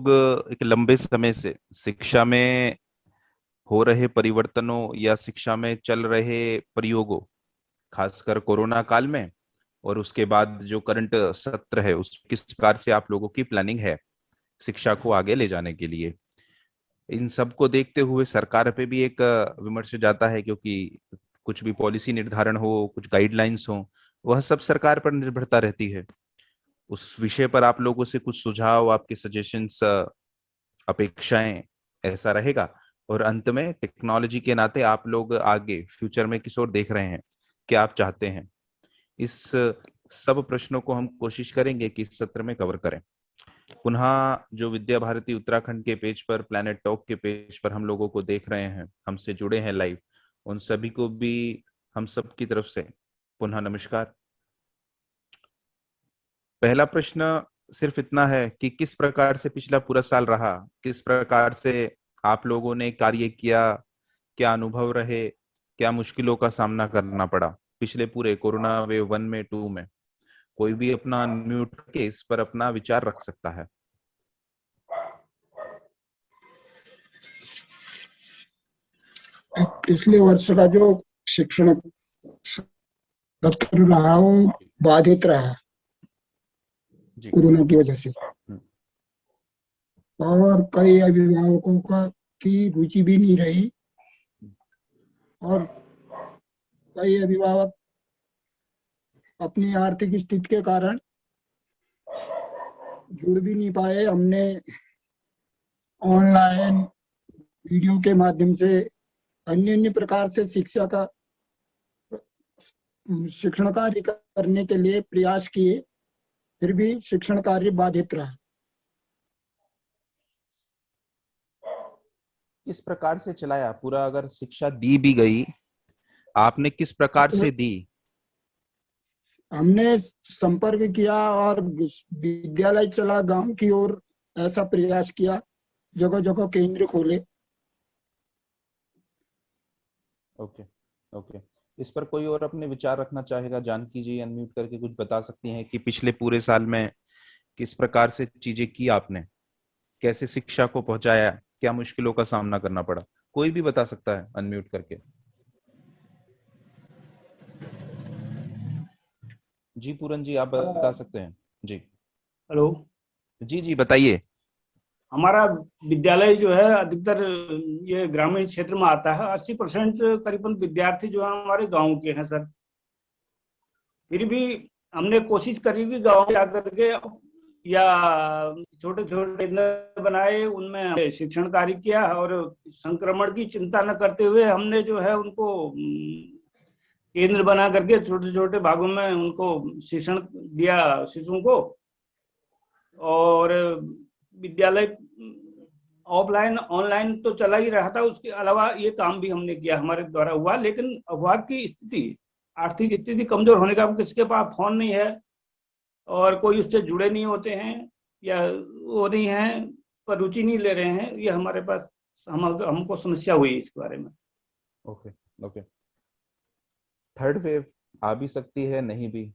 लोग एक लंबे समय से शिक्षा में हो रहे परिवर्तनों या शिक्षा में चल रहे प्रयोगों, खासकर कोरोना काल में और उसके बाद जो करंट सत्र है, उस किस प्रकार से आप लोगों की प्लानिंग है शिक्षा को आगे ले जाने के लिए। इन सब को देखते हुए सरकार पे भी एक विमर्श जाता है, क्योंकि कुछ भी पॉलिसी निर्धारण हो, कुछ गाइडलाइंस हो, वह सब सरकार पर निर्भरता रहती है। उस विषय पर आप लोगों से कुछ सुझाव, आपके सजेशंस, अपेक्षाएं, ऐसा रहेगा। और अंत में टेक्नोलॉजी के नाते आप लोग आगे फ्यूचर में किस ओर देख रहे हैं, क्या आप चाहते हैं, इस सब प्रश्नों को हम कोशिश करेंगे कि इस सत्र में कवर करें। पुनः जो विद्या भारती उत्तराखंड के पेज पर, प्लैनेट टॉक के पेज पर हम लोगों को देख रहे हैं, हमसे जुड़े हैं लाइव, उन सभी को भी हम सब की तरफ से पुनः नमस्कार। पहला प्रश्न सिर्फ इतना है कि किस प्रकार से पिछला पूरा साल रहा, किस प्रकार से आप लोगों ने कार्य किया, क्या अनुभव रहे, क्या मुश्किलों का सामना करना पड़ा पिछले पूरे कोरोना वेव 1 में, 2 में। कोई भी अपना अनम्यूट करके इस पर अपना विचार रख सकता है। पिछले वर्ष का जो शिक्षण सत्र रहा वो बाधित रहा कोरोना की वजह से, और कई अभिभावकों का की रुचि भी नहीं रही, और कई अभिभावक अपनी आर्थिक स्थिति के कारण जुड़ भी नहीं पाए। हमने ऑनलाइन वीडियो के माध्यम से अन्य अन्य प्रकार से शिक्षण कार्य करने के लिए प्रयास किए, फिर भी शिक्षण कार्य बाधित रहा। किस प्रकार से चलाया पूरा, अगर शिक्षा दी भी गई, आपने किस प्रकार से दी? हमने संपर्क किया और विद्यालय चला गांव की ओर, ऐसा प्रयास किया, जगह जगह केंद्र खोले। ओके ओके, इस पर कोई और अपने विचार रखना चाहेगा? जानकी जी अनम्यूट करके कुछ बता सकती हैं कि पिछले पूरे साल में किस प्रकार से चीजें की आपने, कैसे शिक्षा को पहुंचाया, क्या मुश्किलों का सामना करना पड़ा? कोई भी बता सकता है अनम्यूट करके। जी पूरन जी, आप बता सकते हैं जी। हेलो जी जी बताइए। हमारा विद्यालय जो है अधिकतर ये ग्रामीण क्षेत्र में आता है। 80% करीबन विद्यार्थी जो है हमारे गांव के हैं सर। फिर भी हमने कोशिश करी कि गांव में जाकर के या छोटे छोटे केंद्र बनाए, उनमें शिक्षण कार्य किया, और संक्रमण की चिंता न करते हुए हमने जो है उनको केंद्र बना करके छोटे छोटे भागों में उनको शिक्षण दिया शिशुओं को। और विद्यालय ऑफलाइन ऑनलाइन तो चला ही रहा था, उसके अलावा ये काम भी हमने किया, हमारे द्वारा हुआ। लेकिन अभिभावक की स्थिति, आर्थिक स्थिति कमजोर होने का, किसके पास फोन नहीं है और कोई उससे जुड़े नहीं होते हैं, या वो नहीं है पर रुचि नहीं ले रहे हैं, ये हमारे पास हमको समस्या हुई इसके बारे में। ओके ओके, थर्ड वेव आ भी सकती है, नहीं भी,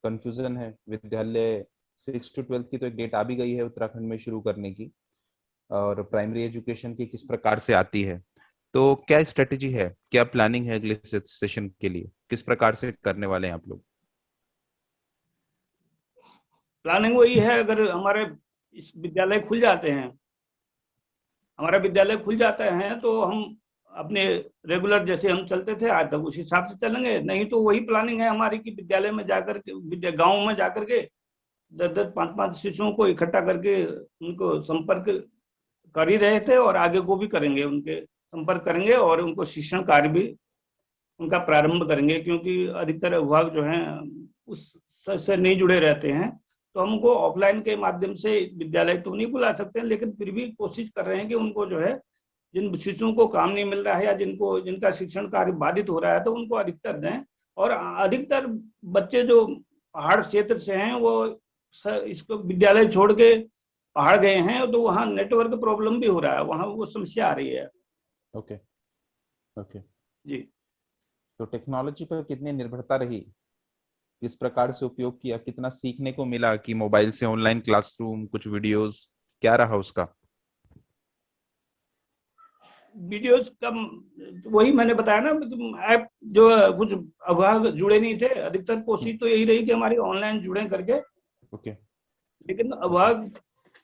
कंफ्यूजन है। विद्यालय 6 to 12 की तो एक डेट आ भी गई है उत्तराखंड में शुरू करने की, और प्राइमरी एजुकेशन की किस प्रकार से आती है, तो क्या स्ट्रेटेजी है, क्या प्लानिंग है अगले सेशन के लिए, किस प्रकार से करने वाले हैं आप लोग? प्लानिंग वही है, अगर हमारे इस विद्यालय खुल जाते हैं, हमारा विद्यालय खुल जाता है, तो हम अपने रेगुलर जैसे हम चलते थे आज तक उस हिसाब से चलेंगे। नहीं तो वही प्लानिंग है हमारी कि विद्यालय में जाकर के, गाँव में जाकर के 10-10, 5-5 शिशुओं को इकट्ठा करके उनको संपर्क कर ही रहे थे, और आगे को भी करेंगे, उनके संपर्क करेंगे और उनको शिक्षण कार्य भी उनका प्रारंभ करेंगे। क्योंकि अधिकतर अभिभावक जो हैं उस से नहीं जुड़े रहते हैं, तो हमको ऑफलाइन के माध्यम से विद्यालय तो नहीं बुला सकते हैं, लेकिन फिर भी कोशिश कर रहे हैं कि उनको जो है, जिन शिशुओं को काम नहीं मिल रहा है या जिनका शिक्षण कार्य बाधित हो रहा है, तो उनको अधिकतर दें। और अधिकतर बच्चे जो पहाड़ क्षेत्र से हैं वो इसको विद्यालय छोड़ के पहाड़ गए हैं, तो वहाँ नेटवर्क प्रॉब्लम भी हो रहा है, वहाँ वो समस्या आ रही है। ओके ओके जी, तो टेक्नोलॉजी पर कितनी निर्भरता रही, किस प्रकार से उपयोग किया, कितना सीखने को मिला कि मोबाइल से ऑनलाइन क्लासरूम, कुछ वीडियोस, क्या रहा उसका? वीडियोस का वही मैंने बताया ना, ऐप जो कुछ अभाग जुड़े नहीं थे, अधिकतर कोशिश तो यही रही कि हमारी ऑनलाइन जुड़े करके, ओके। लेकिन अभाग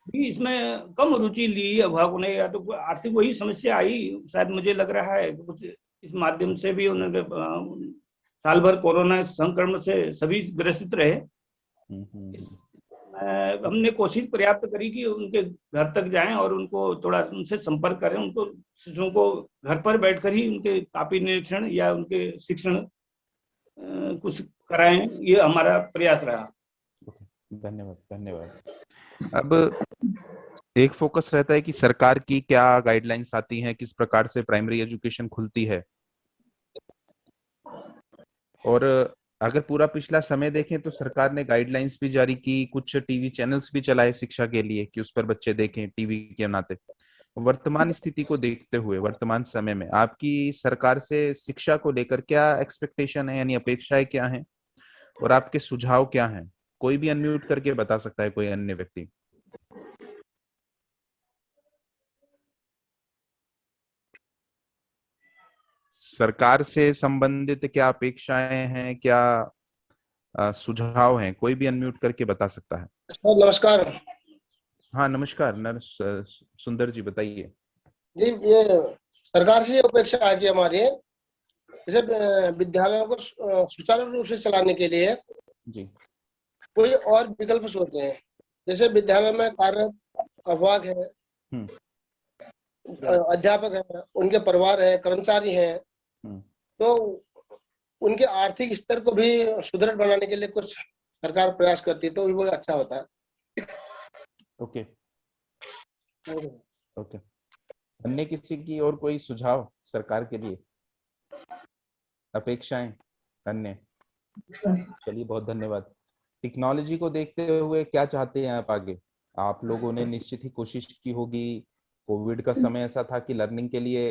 भी इसमें कम रुचि ली अभागों ने, या तो आर्थिक वही समस्या आई शायद, मुझे लग रहा है कुछ इस माध्यम से भी उन्होंने साल भर कोरोना संक्रमण से सभी ग्रसित रहे। हमने कोशिश पर्याप्त करी कि उनके घर तक जाएं और उनको थोड़ा उनसे संपर्क करें, उनको शिशुओं को घर पर बैठकर ही उनके कापी निरीक्षण या उनके शिक्षण कुछ कराएं, ये हमारा प्रयास रहा। धन्यवाद, धन्यवाद। अब एक फोकस रहता है कि सरकार की क्या गाइडलाइंस आती हैं, किस प्रकार से प्राइमरी एजुकेशन खुलती है, और अगर पूरा पिछला समय देखें तो सरकार ने गाइडलाइंस भी जारी की, कुछ टीवी चैनल्स भी चलाए शिक्षा के लिए कि उस पर बच्चे देखें टीवी के नाते। वर्तमान स्थिति को देखते हुए वर्तमान समय में आपकी सरकार से शिक्षा को लेकर क्या एक्सपेक्टेशन है, यानी अपेक्षाएं क्या हैं, और आपके सुझाव क्या हैं? कोई भी अनम्यूट करके बता सकता है, कोई अन्य व्यक्ति। सरकार से संबंधित क्या अपेक्षाएं हैं, क्या सुझाव हैं? कोई भी अनम्यूट करके बता सकता है। नमस्कार। हाँ नमस्कार, सुंदर जी बताइए। जी, ये सरकार से अपेक्षा है कि हमारी जैसे विद्यालयों को सुचारू रूप से चलाने के लिए जी कोई और विकल्प सोचे हैं। जैसे विद्यालय में कार्यरत अभिभावक है, अध्यापक है, उनके परिवार है, कर्मचारी हैं, तो उनके आर्थिक स्तर को भी सुदृढ़ बनाने के लिए कुछ सरकार प्रयास करती है, तो भी बहुत अच्छा होता है। Okay okay. अन्य किसी की और कोई सुझाव सरकार के लिए, अपेक्षाएं अन्य? चलिए, बहुत धन्यवाद। टेक्नोलॉजी को देखते हुए क्या चाहते हैं आप आगे? आप लोगों ने निश्चित ही कोशिश की होगी, कोविड का समय ऐसा था कि लर्निंग के लिए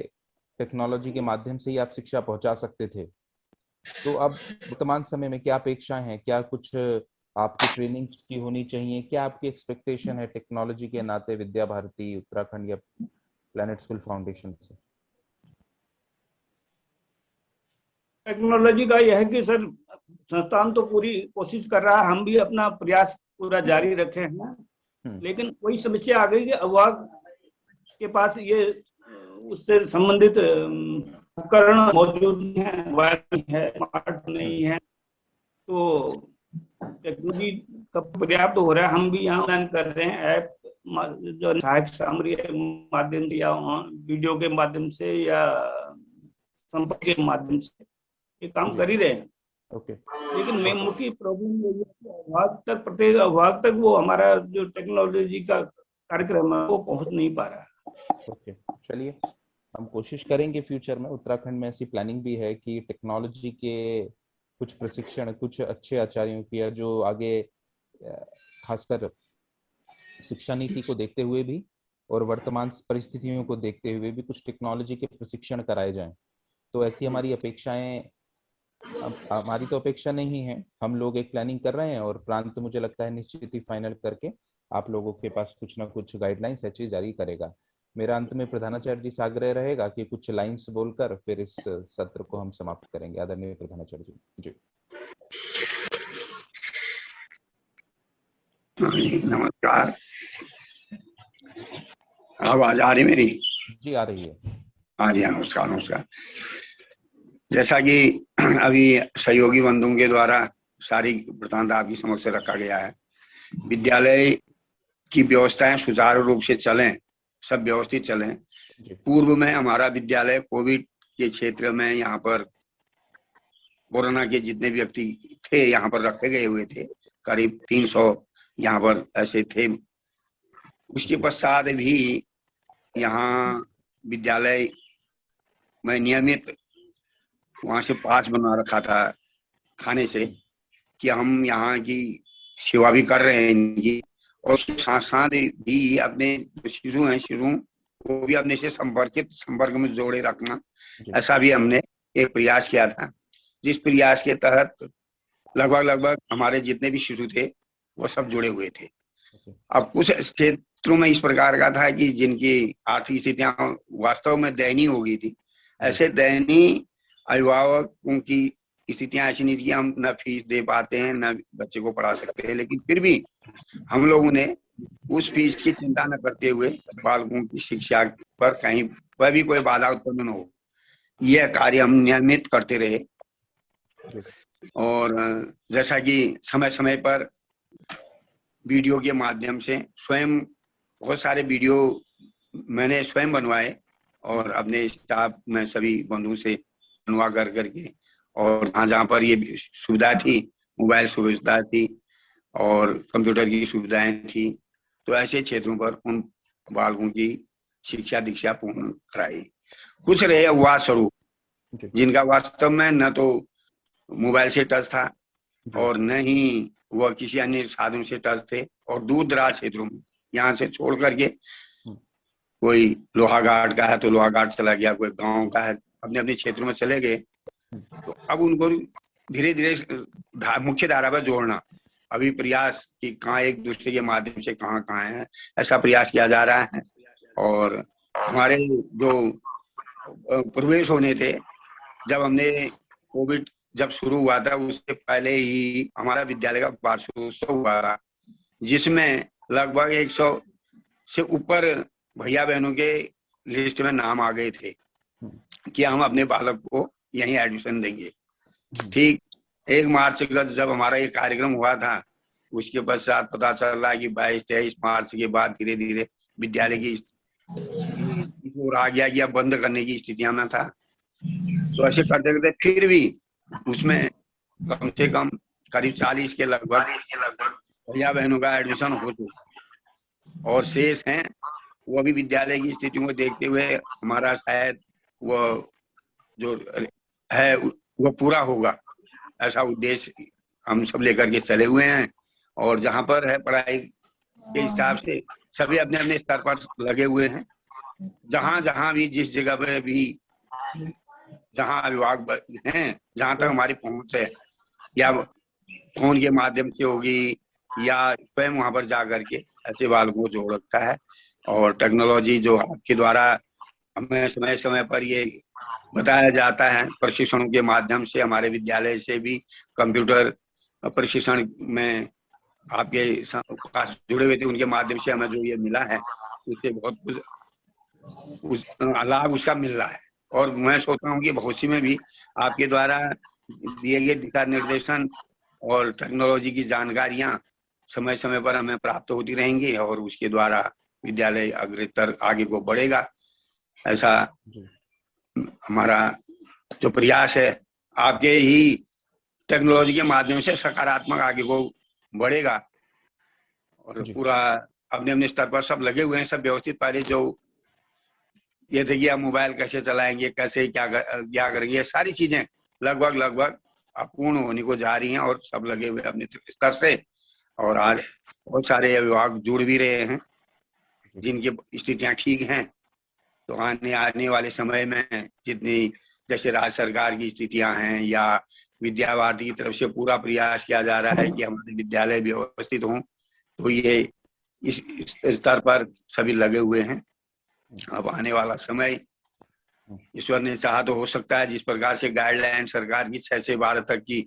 टेक्नोलॉजी के माध्यम से ही आप शिक्षा पहुंचा सकते थे। तो अब वर्तमान समय में क्या अपेक्षाएं हैं, क्या कुछ आपकी ट्रेनिंग्स की होनी चाहिए, क्या आपकी एक्सपेक्टेशन है टेक्नोलॉजी के नाते विद्या भारती उत्तराखंड या प्लैनेट स्कूल फाउंडेशन से? टेक्नोलॉजी का यह है कि सर संस्थान तो पूरी कोशिश कर रहा है, हम भी अपना प्रयास पूरा जारी रखे हैं, लेकिन वही समस्या आ गई कि अभिभावक के पास ये उससे संबंधित उपकरण मौजूद हैं, वायर है, स्मार्ट नहीं है, तो टेक्नोलॉजी का पर्याप्त हो रहा है। हम भी यहाँ ऑनलाइन कर रहे हैं ऐप, जो सहायक सामग्री के माध्यम से या वीडियो के माध्यम से या संपर्क के माध्यम से ये काम कर ही रहे हैं। लेकिन मेन मुख्य प्रॉब्लम ये है कि अभिभावक तक, प्रत्येक अभिभावक तक वो हमारा जो टेक्नोलॉजी का कार्यक्रम है वो पहुंच नहीं पा रहा है। चलिए, हम कोशिश करेंगे फ्यूचर में, उत्तराखंड में ऐसी प्लानिंग भी है कि टेक्नोलॉजी के कुछ प्रशिक्षण कुछ अच्छे आचार्यों की, जो आगे खासकर शिक्षा नीति को देखते हुए भी और वर्तमान परिस्थितियों को देखते हुए भी कुछ टेक्नोलॉजी के प्रशिक्षण कराए जाएं। तो ऐसी हमारी अपेक्षाएं, हमारी तो अपेक्षा नहीं है, हम लोग एक प्लानिंग कर रहे हैं और प्रांत मुझे लगता है निश्चित ही फाइनल करके आप लोगों के पास कुछ ना कुछ गाइडलाइंस ऐसी जारी करेगा। मेरा अंत में प्रधानाचार्य जी से आग्रह रहेगा कि कुछ लाइंस बोलकर फिर इस सत्र को हम समाप्त करेंगे। आदरणीय प्रधानाचार्य जी। जी नमस्कार। आवाज आ रही मेरी? जी आ रही है। हाँ जी, नमस्कार नमस्कार। जैसा कि अभी सहयोगी बंधुओं के द्वारा सारी वृत्तांत आपकी समक्ष रखा गया है, विद्यालय की व्यवस्थाएं सुचारू रूप से चलें, सब व्यवस्थित चलें। पूर्व में हमारा विद्यालय कोविड के क्षेत्र में, यहाँ पर कोरोना के जितने व्यक्ति थे यहाँ पर रखे गए हुए थे, करीब 300 यहाँ पर ऐसे थे। उसके पश्चात भी यहाँ विद्यालय में नियमित वहां से पास बना रखा था खाने से कि हम यहाँ की सेवा भी कर रहे हैं इनकी, और साथ साथ भी अपने जो शिशु हैं, शिशु को भी अपने से संपर्क में जोड़े रखना, ऐसा भी हमने एक प्रयास किया था, जिस प्रयास के तहत लगभग हमारे जितने भी शिशु थे वो सब जुड़े हुए थे। अब कुछ छात्रों में इस प्रकार का था कि जिनकी आर्थिक स्थितियां वास्तव में दयनीय हो गई थी, ऐसे दयनीय अभिभावकों की स्थितियां ऐसी नहीं थी कि हम न फीस दे पाते हैं न बच्चे को पढ़ा सकते हैं, लेकिन फिर भी हम लोगों ने उस फीस की चिंता न करते हुए बालकों की शिक्षा पर कहीं पर भी कोई बाधा उत्पन्न न हो, यह कार्य हम नियमित करते रहे। और जैसा कि समय समय पर वीडियो के माध्यम से स्वयं बहुत सारे वीडियो मैंने स्वयं बनवाए और अपने स्टाफ में सभी बंधुओं से बनवा कर करके, और जहाँ पर ये सुविधा थी, मोबाइल सुविधा थी और कंप्यूटर की सुविधाएं थी, तो ऐसे क्षेत्रों पर उन बालकों की शिक्षा दीक्षा पूर्ण कराई। कुछ रहे युवा स्वरूप जिनका वास्तव में न तो मोबाइल से टच था और न ही वह किसी अन्य साधन से टच थे, और दूर दराज क्षेत्रों में यहाँ से छोड़ करके कोई लोहाघाट का है तो लोहाघाट चला गया, कोई गांव का है अपने अपने क्षेत्रों में चले गए। तो अब उनको धीरे धीरे मुख्य धारा पर जोड़ना अभी प्रयास कि कहाँ एक दूसरे के माध्यम से कहाँ कहाँ है, ऐसा प्रयास किया जा रहा है। और हमारे जो प्रवेश होने थे, जब हमने कोविड जब शुरू हुआ था उससे पहले ही हमारा विद्यालय का वार्षिकोत्सव हुआ था, जिसमें लगभग 100 से ऊपर भैया बहनों के लिस्ट में नाम आ गए थे कि हम अपने बालक को यहीं एडमिशन देंगे। ठीक 1 मार्च का जब हमारा ये कार्यक्रम हुआ था, उसके पश्चात पता चल रहा है कि 22-23 मार्च के बाद धीरे धीरे विद्यालय की ओर आ गया कि अब बंद करने की स्थितियां में था। तो ऐसे करते करते फिर भी उसमें कम से कम करीब 40 के लगभग भैया बहनों का एडमिशन हो चुका, और शेष हैं वो भी विद्यालय की स्थितियों को देखते हुए हमारा शायद वो जो है वो पूरा होगा, ऐसा उद्देश्य हम सब लेकर के चले हुए हैं। और जहाँ पर है पढ़ाई के हिसाब से सभी अपने अपने स्तर पर लगे हुए हैं। जहाँ जहाँ भी जिस जगह पे भी जहाँ अभिभावक हैं, जहाँ तक हमारी पहुंच है, या फोन के माध्यम से होगी या स्वयं वहां पर जा करके ऐसे बालकों को जोड़ रखा है। और टेक्नोलॉजी जो आपके द्वारा हमें समय समय पर ये बताया जाता है, प्रशिक्षणों के माध्यम से हमारे विद्यालय से भी कंप्यूटर प्रशिक्षण में आपके पास जुड़े हुए थे, उनके माध्यम से हमें जो ये मिला है उससे बहुत कुछ लाभ उसका मिल रहा है। और मैं सोचता हूँ कि भविष्य में भी आपके द्वारा दिए गए दिशा निर्देशन और टेक्नोलॉजी की जानकारियां समय समय पर हमें प्राप्त होती रहेंगी और उसके द्वारा विद्यालय अग्रतर आगे को बढ़ेगा। ऐसा हमारा जो प्रयास है, आपके ही टेक्नोलॉजी के माध्यम से सकारात्मक आगे को बढ़ेगा। और पूरा अपने अपने स्तर पर सब लगे हुए हैं, सब व्यवस्थित। पहले जो ये थे कि आप मोबाइल कैसे चलाएंगे, कैसे क्या करेंगे, सारी चीजें लगभग अब पूर्ण होने को जा रही हैं और सब लगे हुए अपने स्तर से। और आज बहुत सारे विभाग जुड़ भी रहे हैं जिनकी स्थितियां ठीक हैं। तो आने वाले समय में जितनी जैसे राज्य सरकार की स्थितियां हैं या विद्या भारती की तरफ से पूरा प्रयास किया जा रहा है कि हमारे विद्यालय व्यवस्थित हों, तो ये इस स्तर पर सभी लगे हुए हैं। अब आने वाला समय ईश्वर ने चाहा तो हो सकता है जिस प्रकार से गाइडलाइन सरकार की 6 से 12 तक की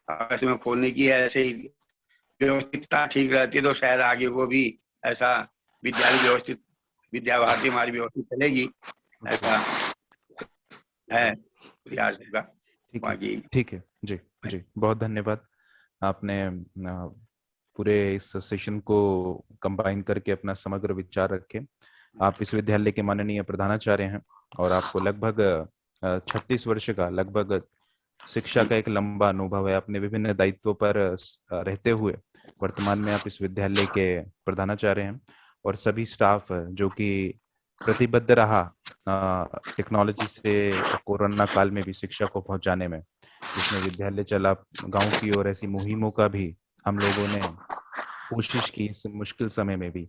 अगस्त में खोलने की है, ऐसे ही व्यवस्थितता ठीक रहती है तो शायद आगे को भी ऐसा विद्यालय व्यवस्थित विद्या भारती हमारी व्यवस्थित चलेगी, ऐसा है प्रयास होगा। ठीक है जी जी, बहुत धन्यवाद। आपने पूरे इस सेशन को कंबाइन करके अपना समग्र विचार रखे। आप विश्वविद्यालय के माननीय प्रधानाचार्य हैं और आपको लगभग 36 वर्ष का लगभग शिक्षा का एक लंबा अनुभव है। अपने विभिन्न दायित्वों पर रहते हुए वर्तमान में आप इस विद्यालय के प्रधानाचार्य हैं और सभी स्टाफ जो कि प्रतिबद्ध रहा टेक्नोलॉजी से कोरोना काल में भी शिक्षा को पहुंचाने में, जिसमें विद्यालय चला गांव की ओर, ऐसी मुहिमों का भी हम लोगों ने कोशिश की इस मुश्किल समय में भी।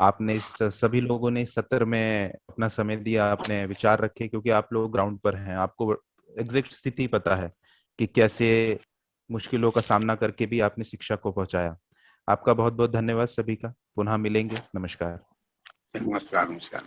आपने इस सभी लोगों ने इस सत्र में अपना समय दिया, आपने विचार रखे, क्योंकि आप लोग ग्राउंड पर हैं, आपको एग्जैक्ट स्थिति पता है कि कैसे मुश्किलों का सामना करके भी आपने शिक्षा को पहुंचाया। आपका बहुत बहुत धन्यवाद सभी का। पुनः मिलेंगे। नमस्कार। नमस्कार नमस्कार।